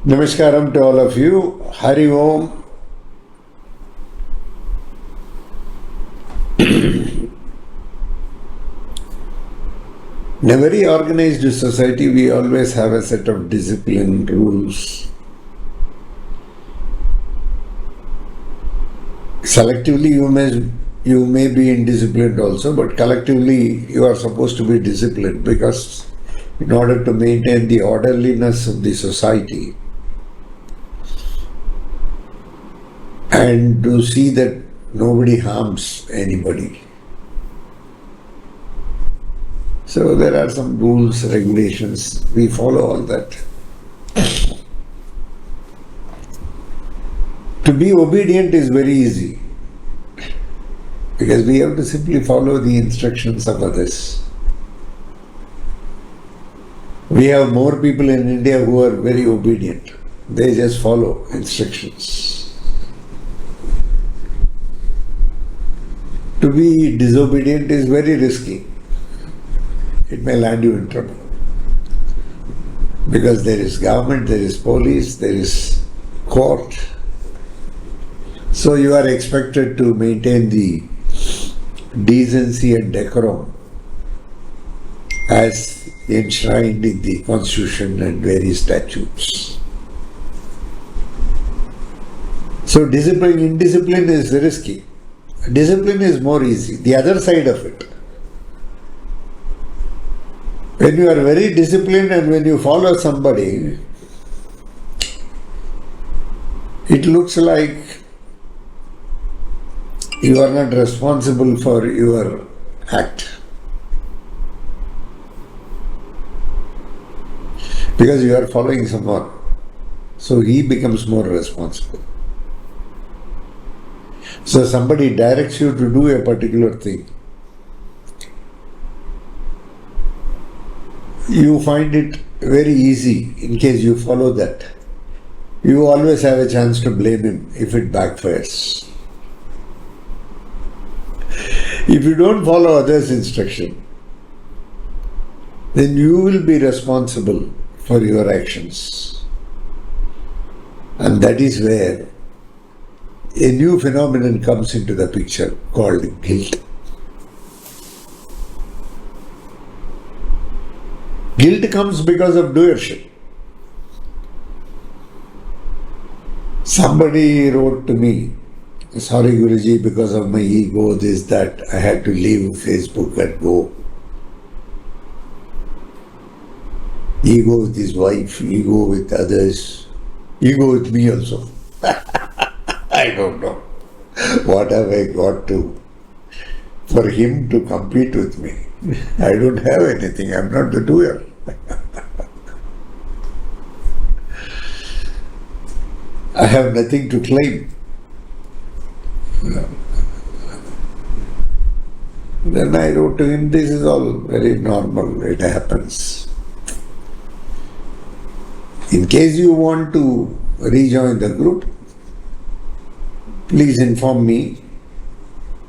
Namaskaram to all of you. Hari Om. In a very organized society, we always have a set of discipline, rules. Selectively, you may be indisciplined also, but collectively, you are supposed to be disciplined because in order to maintain the orderliness of the society and to see that nobody harms anybody. So there are some rules, regulations, we follow all that. To be obedient is very easy because we have to simply follow the instructions of others. We have more people in India who are very obedient. They just follow instructions. To be disobedient is very risky. It may land you in trouble. Because there is government, there is police, there is court. So you are expected to maintain the decency and decorum as enshrined in the constitution and various statutes. So indiscipline is risky. Discipline is more easy. The other side of it. When you are very disciplined and when you follow somebody, it looks like you are not responsible for your act. Because you are following someone. So he becomes more responsible. So somebody directs you to do a particular thing. You find it very easy in case you follow that. You always have a chance to blame him if it backfires. If you don't follow others' instruction, then you will be responsible for your actions. And that is where a new phenomenon comes into the picture called guilt. Guilt comes because of doership. Somebody wrote to me, "Sorry Guruji, because of my ego, this, that, I had to leave Facebook and go." Ego with his wife, ego with others, ego with me also. I don't know. What have I got to for him to compete with me? I don't have anything. I'm not the doer. I have nothing to claim. Then I wrote to him, this is all very normal. It happens. In case you want to rejoin the group, please inform me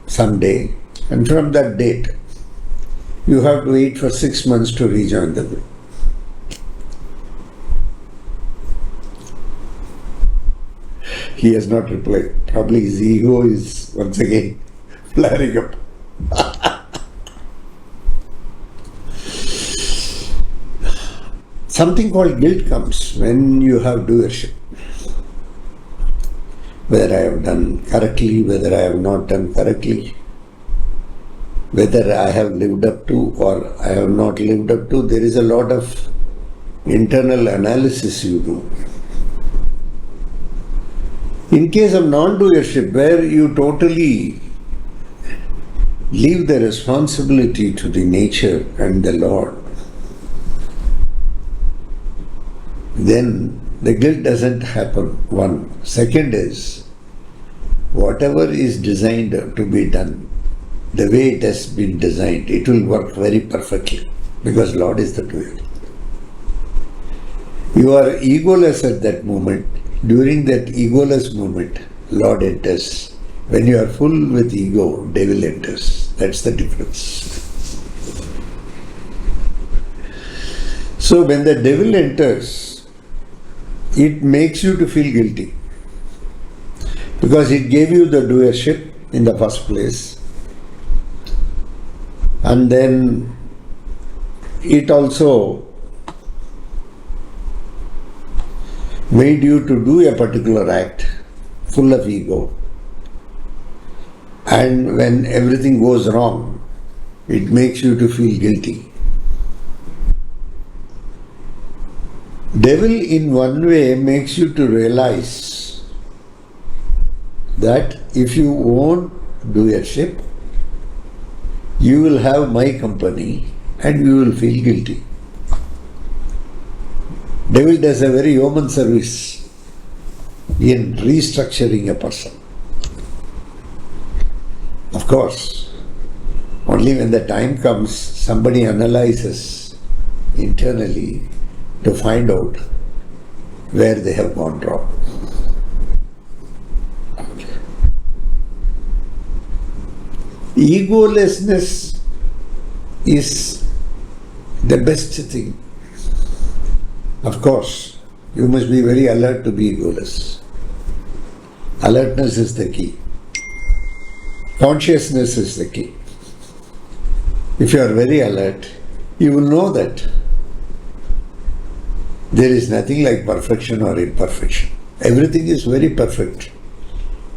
someday, and from that date, you have to wait for 6 months to rejoin the group. He has not replied. Probably his ego is once again flaring up. Something called guilt comes when you have doership. Whether I have done correctly, whether I have not done correctly, whether I have lived up to or I have not lived up to, there is a lot of internal analysis you do. In case of non-doership, where you totally leave the responsibility to the nature and the Lord, then the guilt doesn't happen. One. Second is, whatever is designed to be done, the way it has been designed, it will work very perfectly because Lord is the doer. You are egoless at that moment. During that egoless moment, Lord enters. When you are full with ego, devil enters. That's the difference. So when the devil enters, it makes you to feel guilty because it gave you the doership in the first place, and then it also made you to do a particular act full of ego, and when everything goes wrong, it makes you to feel guilty. Devil in one way makes you to realize that if you won't do a ship, you will have my company and you will feel guilty. Devil does a very human service in restructuring a person. Of course, only when the time comes, somebody analyzes internally to find out where they have gone wrong. Egolessness is the best thing. Of course, you must be very alert to be egoless. Alertness is the key. Consciousness is the key. If you are very alert, you will know that there is nothing like perfection or imperfection. Everything is very perfect.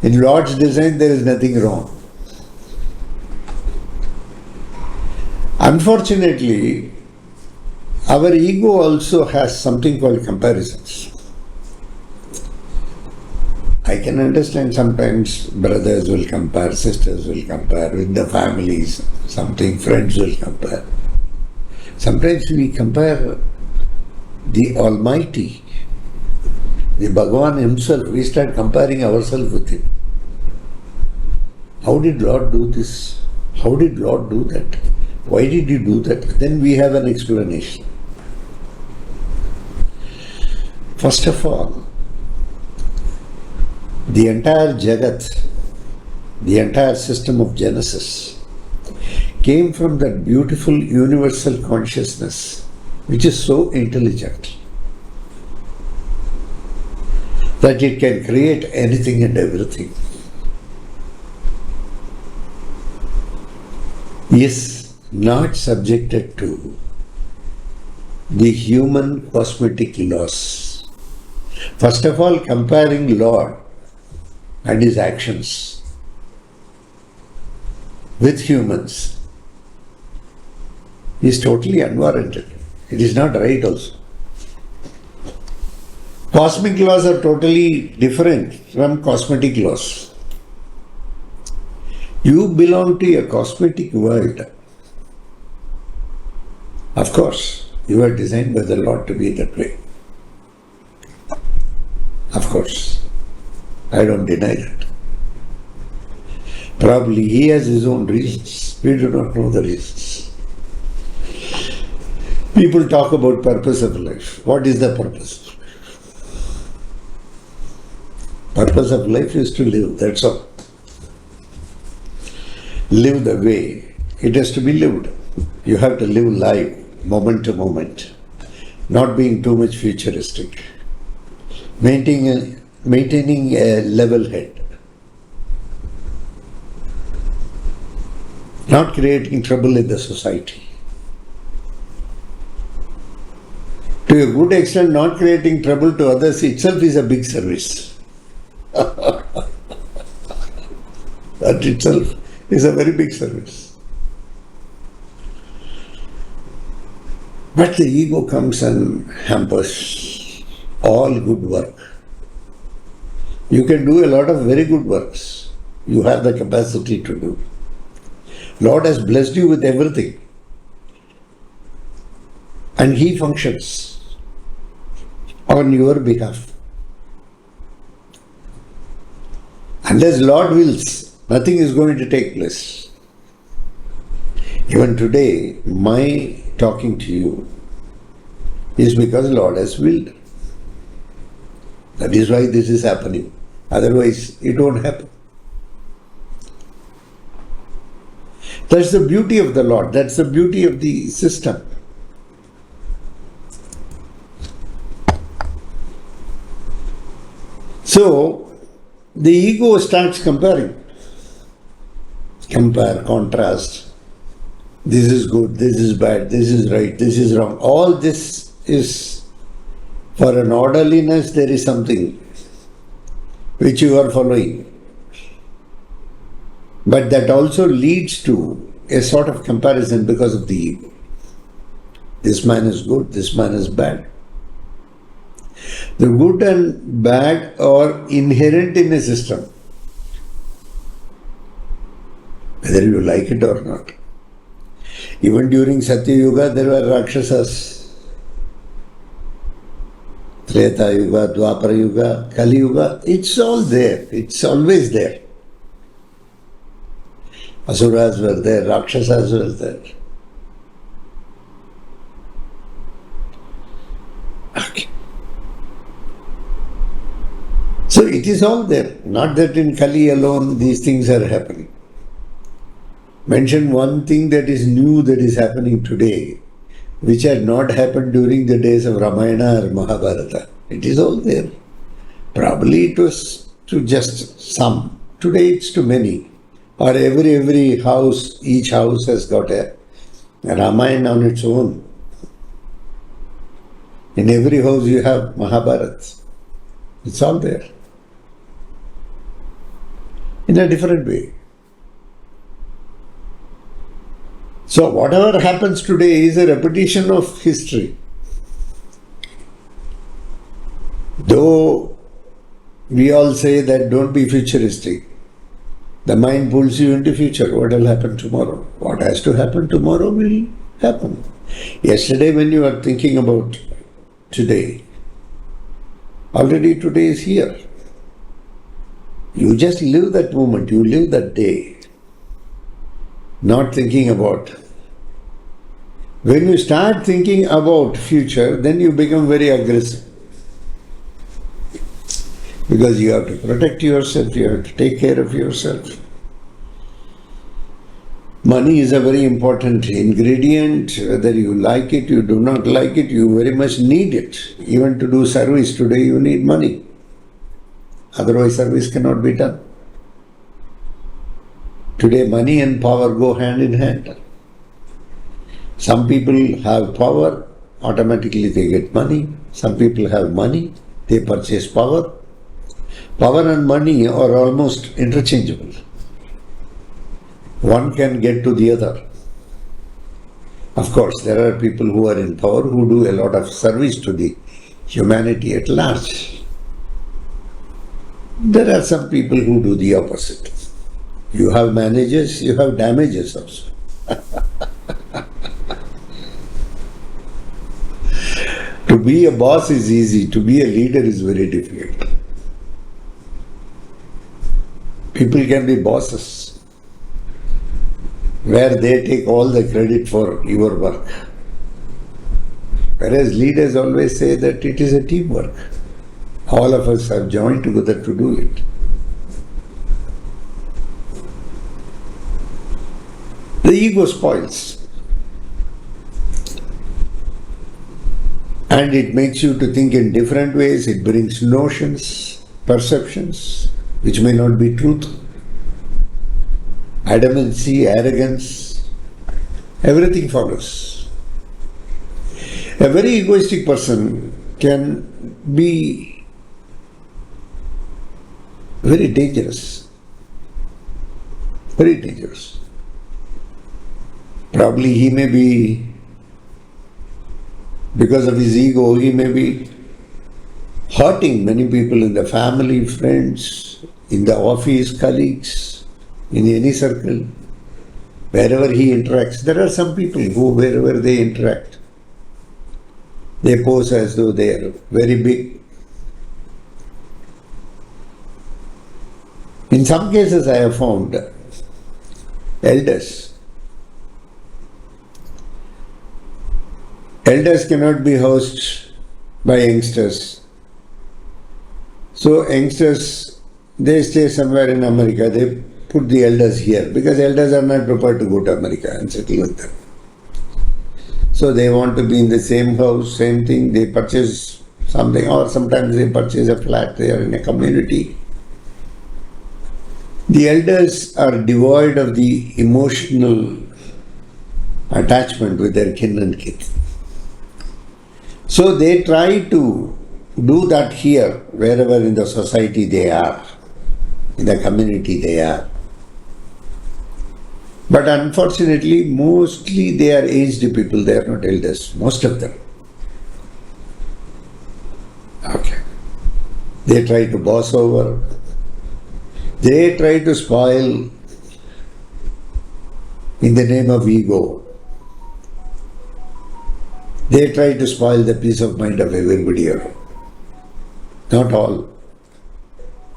In Lord's design, there is nothing wrong. Unfortunately, our ego also has something called comparisons. I can understand sometimes brothers will compare, sisters will compare, with the families, something friends will compare. Sometimes we compare the Almighty, the Bhagavan himself, we start comparing ourselves with him. How did Lord do this? How did Lord do that? Why did he do that? Then we have an explanation. First of all, the entire Jagat, the entire system of Genesis, came from that beautiful universal consciousness which is so intelligent that it can create anything and everything. Is not subjected to the human cosmetic laws. First of all, comparing Lord and his actions with humans is totally unwarranted. It is not right also. Cosmic laws are totally different from cosmetic laws. You belong to a cosmetic world. Of course, you are designed by the Lord to be that way. Of course, I don't deny that. Probably he has his own reasons. We do not know the reasons. People talk about purpose of life. What is the purpose? Purpose of life is to live, that's all. Live the way it has to be lived. You have to live life, moment to moment, not being too much futuristic. Maintaining a level head. Not creating trouble in the society. To a good extent, not creating trouble to others itself is a big service. That itself is a very big service. But the ego comes and hampers all good work. You can do a lot of very good works. You have the capacity to do. Lord has blessed you with everything. And he functions on your behalf. Unless Lord wills, nothing is going to take place. Even today, my talking to you is because Lord has willed. That is why this is happening. Otherwise, it won't happen. That's the beauty of the Lord. That's the beauty of the system. So, the ego starts comparing. Compare, contrast. This is good, this is bad, this is right, this is wrong. All this is, for an orderliness, there is something which you are following. But that also leads to a sort of comparison because of the ego. This man is good, this man is bad. The good and bad are inherent in a system, whether you like it or not. Even during Satya Yuga, there were Rakshasas. Treta Yuga, Dwapara Yuga, Kali Yuga, it's all there. It's always there. Asuras were there, Rakshasas were there. Okay. So it is all there. Not that in Kali alone these things are happening. Mention one thing that is new that is happening today, which had not happened during the days of Ramayana or Mahabharata. It is all there. Probably it was to just some. Today it's to many. Or every house, each house has got a Ramayana on its own. In every house you have Mahabharata. It's all there. In a different way. So whatever happens today is a repetition of history. Though we all say that don't be futuristic, the mind pulls you into future. What will happen tomorrow? What has to happen tomorrow will happen. Yesterday when you were thinking about today, already today is here. You just live that moment, you live that day, not thinking about. When you start thinking about future, then you become very aggressive. Because you have to protect yourself, you have to take care of yourself. Money is a very important ingredient. Whether you like it, you do not like it, you very much need it. Even to do service today, you need money. Otherwise, service cannot be done. Today, money and power go hand in hand. Some people have power, automatically they get money. Some people have money, they purchase power. Power and money are almost interchangeable. One can get to the other. Of course, there are people who are in power who do a lot of service to the humanity at large. There are some people who do the opposite. You have managers, you have damages also. To be a boss is easy, to be a leader is very difficult. People can be bosses, where they take all the credit for your work. Whereas leaders always say that it is a teamwork. All of us have joined together to do it. The ego spoils. And it makes you to think in different ways. It brings notions, perceptions, which may not be truth. Adamancy, arrogance, everything follows. A very egoistic person can be very dangerous. Very dangerous. Probably he may be, because of his ego, he may be hurting many people in the family, friends, in the office, colleagues, in any circle, wherever he interacts. There are some people who, wherever they interact, they pose as though they are very big. In some cases, I have found elders. Elders cannot be housed by youngsters. So youngsters, they stay somewhere in America. They put the elders here because elders are not prepared to go to America and settle with them. So they want to be in the same house, same thing. They purchase something, or sometimes they purchase a flat, they are in a community. The elders are devoid of the emotional attachment with their kin and kith. So they try to do that here, wherever in the society they are, in the community they are. But unfortunately, mostly they are aged people, they are not elders, most of them. Okay. They try to boss over, they try to spoil in the name of ego. They try to spoil the peace of mind of everybody else. Not all,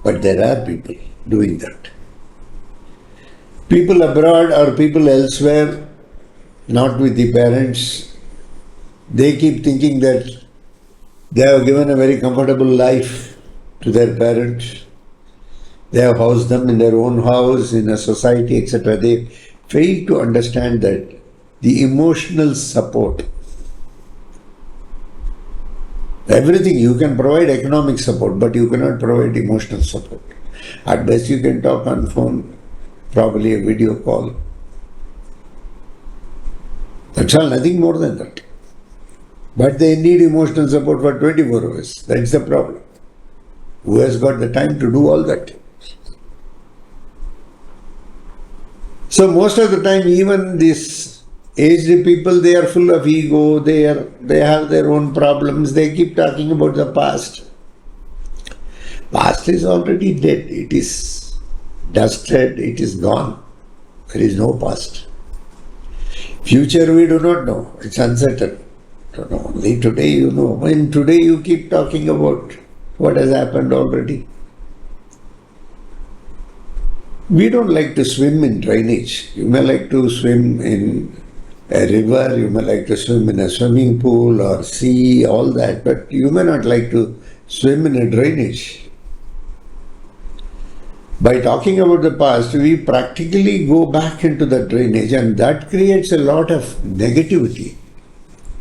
but there are people doing that. People abroad or people elsewhere, not with the parents, they keep thinking that they have given a very comfortable life to their parents. They have housed them in their own house, in a society, etc. They fail to understand that the emotional support, everything, you can provide economic support, but you cannot provide emotional support. At best you can talk on phone, probably a video call. That's all, nothing more than that. But they need emotional support for 24 hours. That's the problem. Who has got the time to do all that? So most of the time, even these aged people, they are full of ego, they have their own problems, they keep talking about the past. Past is already dead, it is dusted, it is gone. There is no past. Future we do not know, it's uncertain. Only today you know. When today you keep talking about what has happened already. We don't like to swim in drainage. You may like to swim in a river, you may like to swim in a swimming pool or sea, all that, but you may not like to swim in a drainage. By talking about the past, we practically go back into the drainage, and that creates a lot of negativity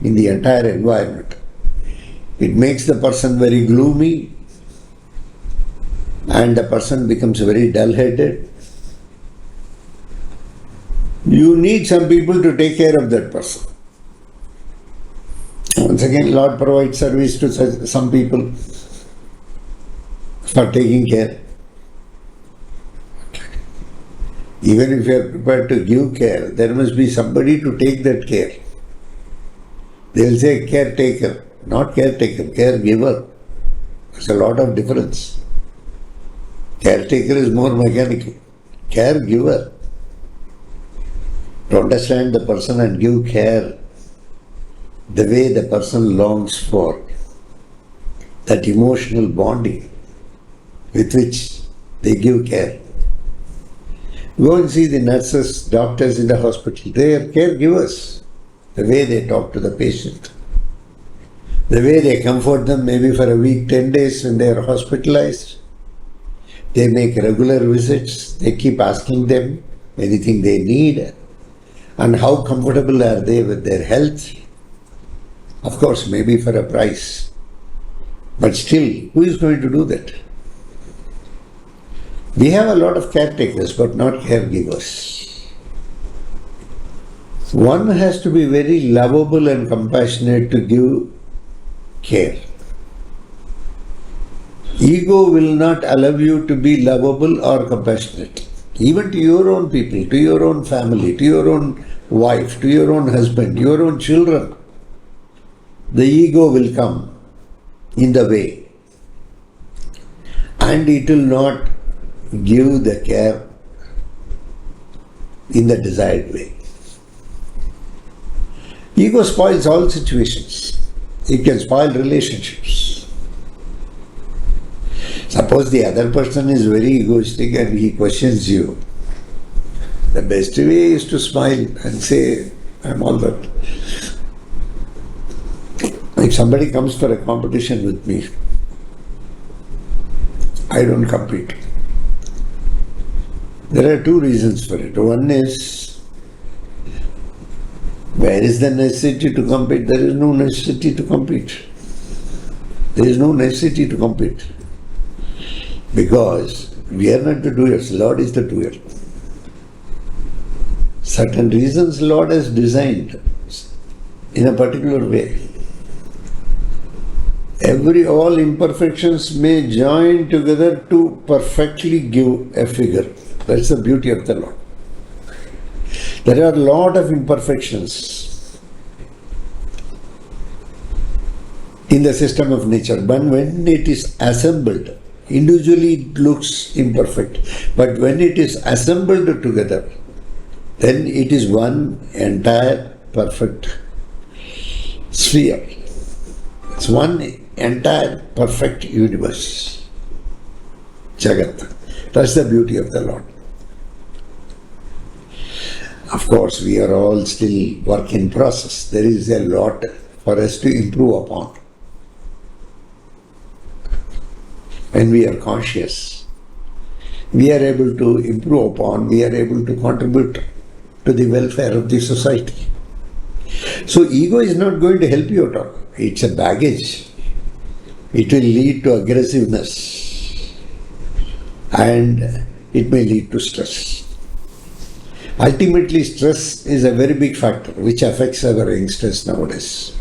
in the entire environment. It makes the person very gloomy, and the person becomes very dull-headed. You need some people to take care of that person. Once again, Lord provides service to some people for taking care. Even if you are prepared to give care, there must be somebody to take that care. They will say caretaker, not caretaker, caregiver. There's a lot of difference. Caretaker is more mechanical. Caregiver, to understand the person and give care the way the person longs for, that emotional bonding with which they give care. Go and see the nurses, doctors in the hospital. They are caregivers. The way they talk to the patient, the way they comfort them maybe for a week, 10 days when they are hospitalized. They make regular visits. They keep asking them anything they need and how comfortable are they with their health. Of course, maybe for a price. But still, who is going to do that? We have a lot of caretakers, but not caregivers. One has to be very lovable and compassionate to give care. Ego will not allow you to be lovable or compassionate, even to your own people, to your own family, to your own wife, to your own husband, your own children. The ego will come in the way, and it will not give the care in the desired way. Ego spoils all situations. It can spoil relationships. Suppose the other person is very egoistic and he questions you. The best way is to smile and say, I'm all that. If somebody comes for a competition with me, I don't compete. There are two reasons for it. One is, where is the necessity to compete? There is no necessity to compete. There is no necessity to compete. Because we are not the doers, Lord is the doer. Certain reasons Lord has designed in a particular way. All imperfections may join together to perfectly give a figure. That's the beauty of the Lord. There are a lot of imperfections in the system of nature, but when it is assembled, individually it looks imperfect, but when it is assembled together, then it is one entire perfect sphere. It's one entire perfect universe. Jagat. That's the beauty of the Lord. Of course, we are all still work in process. There is a lot for us to improve upon. When we are conscious, we are able to improve upon, we are able to contribute to the welfare of the society. So ego is not going to help you at all. It's a baggage. It will lead to aggressiveness and it may lead to stress. Ultimately, stress is a very big factor which affects our youngsters nowadays.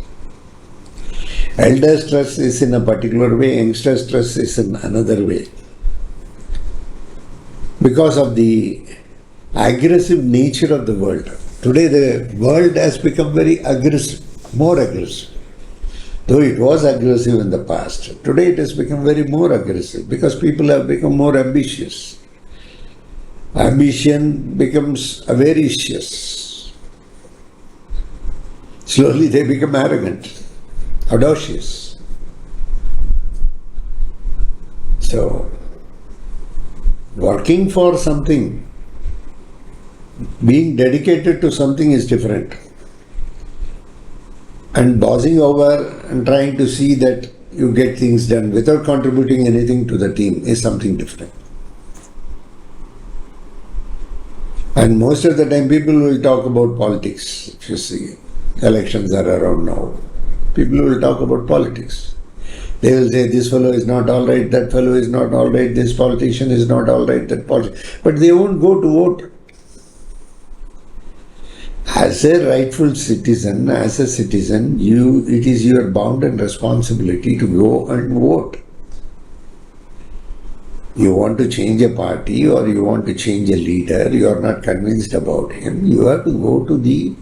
Elder stress is in a particular way, youngster stress is in another way. Because of the aggressive nature of the world. Today the world has become very aggressive, more aggressive. Though it was aggressive in the past, today it has become very more aggressive because people have become more ambitious. Ambition becomes avaricious. Slowly they become arrogant, audacious. So, working for something, being dedicated to something is different. And bossing over and trying to see that you get things done without contributing anything to the team is something different. And most of the time people will talk about politics. If you see, elections are around now. People will talk about politics. They will say this fellow is not all right, that fellow is not all right, this politician is not all right, that politician. But they won't go to vote. As a rightful citizen, it is your bound and responsibility to go and vote. You want to change a party or you want to change a leader, you are not convinced about him, you have to go to the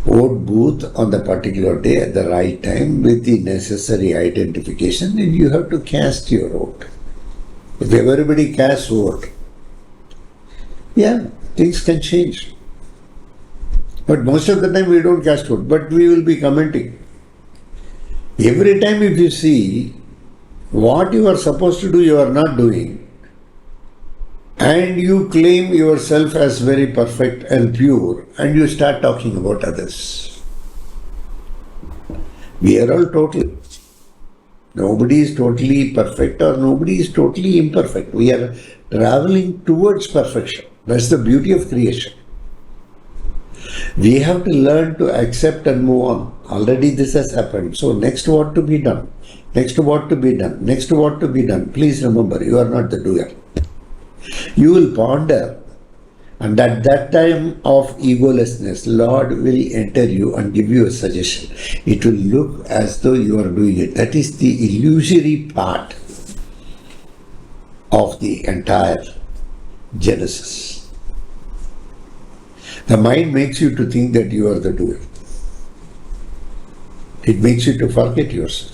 vote booth on the particular day at the right time with the necessary identification and you have to cast your vote. If everybody casts vote, things can change. But most of the time we don't cast vote, but we will be commenting. Every time if you see what you are supposed to do, you are not doing, and you claim yourself as very perfect and pure, and you start talking about others. We are all total. Nobody is totally perfect or nobody is totally imperfect. We are traveling towards perfection. That's the beauty of creation. We have to learn to accept and move on. Already this has happened. So next what to be done? Next what to be done? Next what to be done? Please remember, you are not the doer. You will ponder, and at that time of egolessness, Lord will enter you and give you a suggestion. It will look as though you are doing it. That is the illusory part of the entire Genesis. The mind makes you to think that you are the doer. It makes you to forget yourself.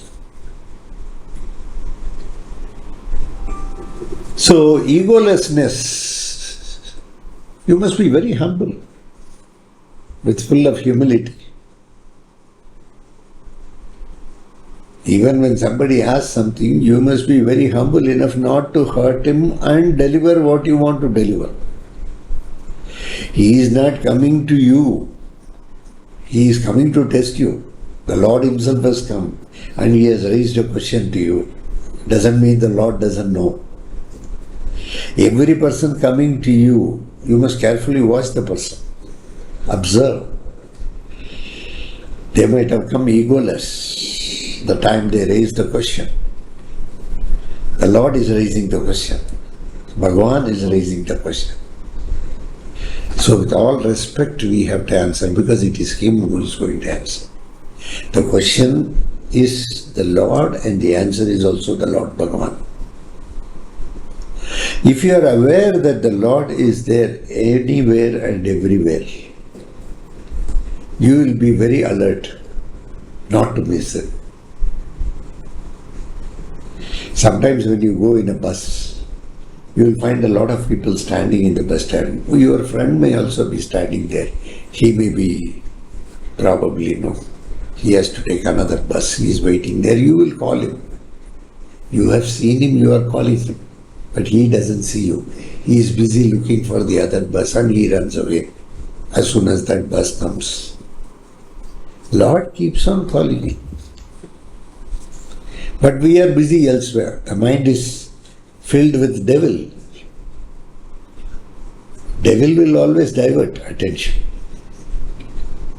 So, egolessness, you must be very humble, with full of humility. Even when somebody asks something, you must be very humble enough not to hurt him and deliver what you want to deliver. He is not coming to you. He is coming to test you. The Lord himself has come and he has raised a question to you. Doesn't mean the Lord doesn't know. Every person coming to you, you must carefully watch the person. Observe. They might have come egoless. the time they raise the question. The Lord is raising the question. Bhagavan is raising the question. So with all respect, we have to answer because it is Him who is going to answer. The question is the Lord and the answer is also the Lord Bhagavan. If you are aware that the Lord is there anywhere and everywhere, you will be very alert not to miss it. Sometimes when you go in a bus, you will find a lot of people standing in the bus stand. Your friend may also be standing there. He may be probably, he has to take another bus. He is waiting there. You will call him. You have seen him, you are calling him. But he doesn't see you. He is busy looking for the other bus and he runs away as soon as that bus comes. Lord keeps on calling him. But we are busy elsewhere. The mind is filled with devil. Devil will always divert attention.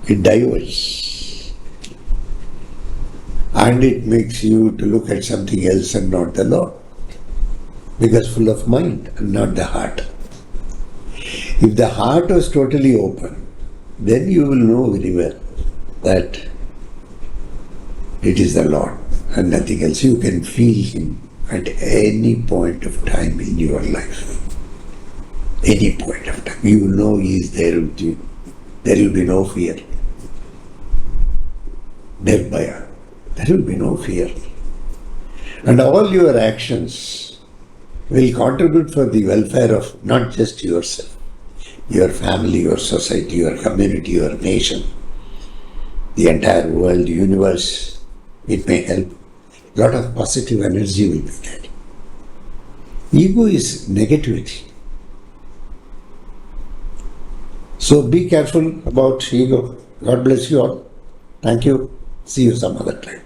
It diverts. And it makes you to look at something else and not the Lord. Because full of mind and not the heart. If the heart was totally open, then you will know very well that it is the Lord and nothing else. You can feel Him at any point of time in your life. Any point of time. You know He is there with you. There will be no fear. Nirbhaya. There will be no fear. And all your actions will contribute for the welfare of not just yourself, your family, your society, your community, your nation, the entire world, the universe. It may help. A lot of positive energy will be there. Ego is negativity. So be careful about ego. God bless you all. Thank you. See you some other time.